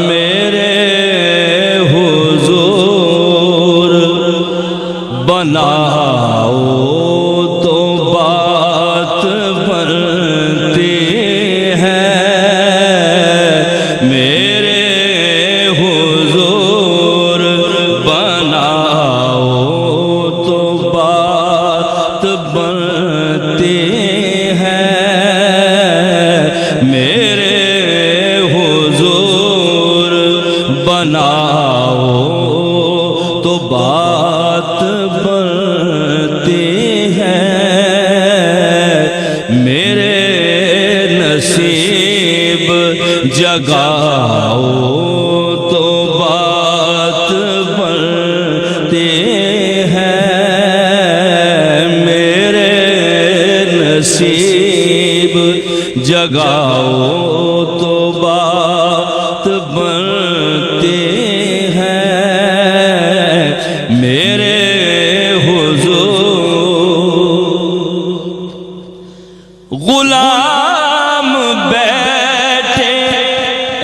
میرے حضور بناؤ تو بات بنتی ہے، میرے حضور بناؤ تو بات بنتی ہے، میرے حضور بناؤ تو بات بنتی ہے، میرے نصیب جگاؤ تو بات بنتی ہے، میرے نصیب جگاؤ تو بات بنتی ہے، میرے حضور غلام بیٹھے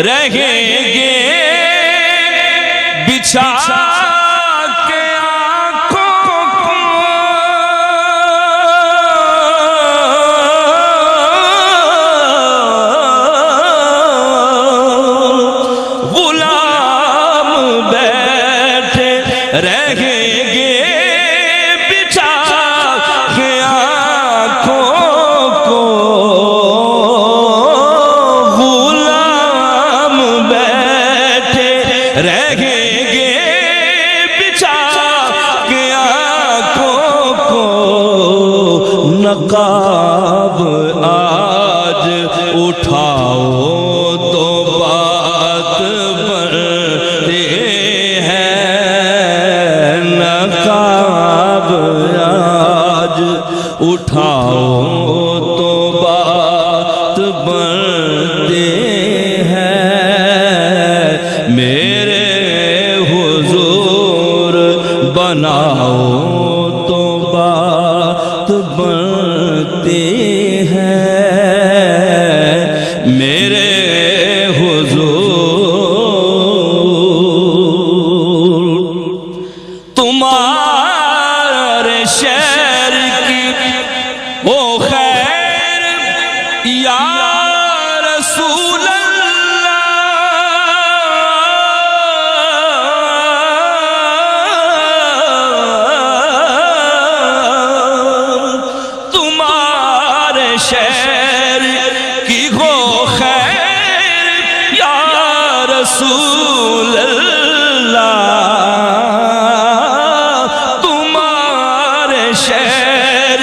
رہیں گے بچھا کے آنکھوں کو، غلام بیٹھے رہیں گے بچھا کے آنکھوں کو، غلام بیٹھے رہیں گے بچھا کے آنکھوں کو، نقاب آج اٹھاؤ تو بات بنتی ہے، نقاب آج اٹھاؤ تو بات بنتی ہے، میرے حضور بناؤ تو بات بنتی ہے، میرے حضور تمہارے شہر کی او خیر یا رسول تمہارے شہر کی ہو خیر یا رسول اللہ، تمہارے شہر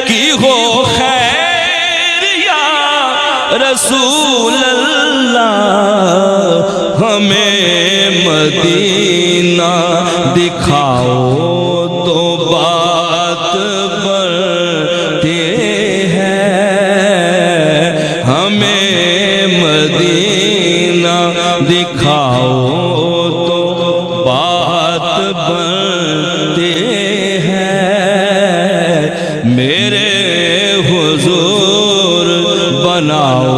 کی ہو خیر یا رسول اللہ، ہمیں مدینہ دکھاؤ تو بات بنتی ہے، ہمیں مدینہ دکھاؤ تو بات بنتی ہے، میرے حضور بناؤ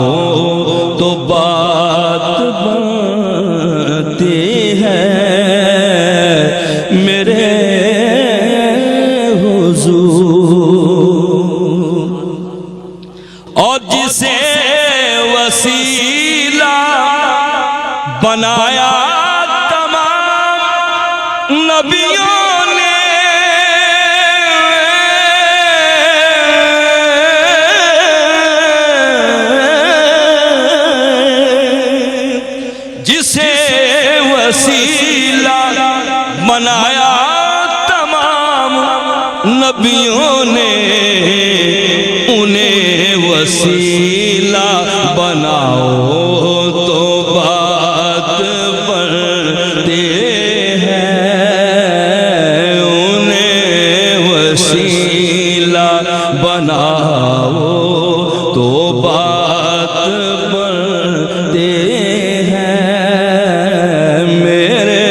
تو بات بنتی ہے، میرے حضور اور جسے وسیلہ بنایا تمام نبیوں نے، جسے وسیلہ بنایا تمام نبیوں نے، انہیں وسیلہ بناؤ تو بات بنتی ہے، انہیں وسیلہ بناؤ تو بات بنتی ہے، میرے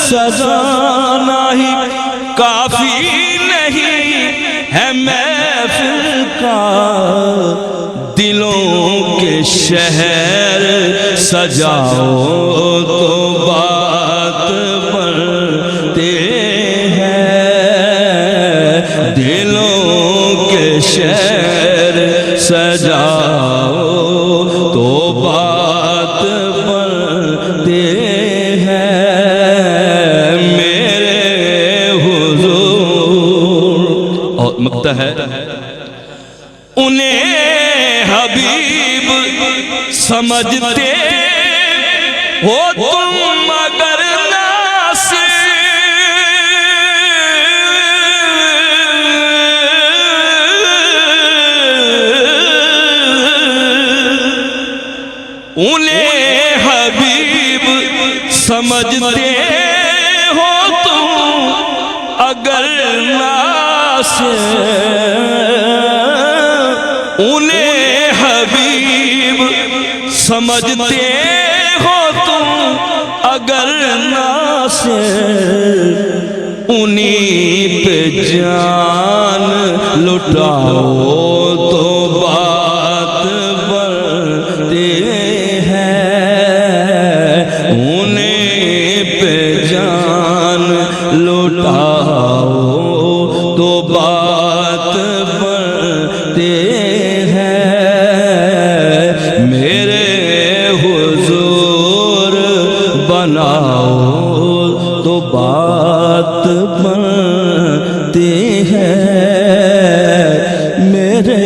سجانا ہی کافی نہیں ہے محفل کا، دلوں کے شہر سجاؤ تو بات بنتے ہیں، دلوں کے شہر سجاؤ تو بات بنتے ہیں، میرے حضور۔ اور مقطع ہے، انہیں حبیب سمجھتے ہو تم مگر ناصر، انہیں حبیب سمجھتے ہو تم اگر ناصر، انہیں حبیب سمجھتے ہو تم اگر ناصر، انہیں پہ جان لٹاؤ تو بات بنتے ہیں، انہیں پہ جان لٹاؤ تو بات بنتے ہیں، میرے حضور بناؤ تو بات بنتے ہیں، میرے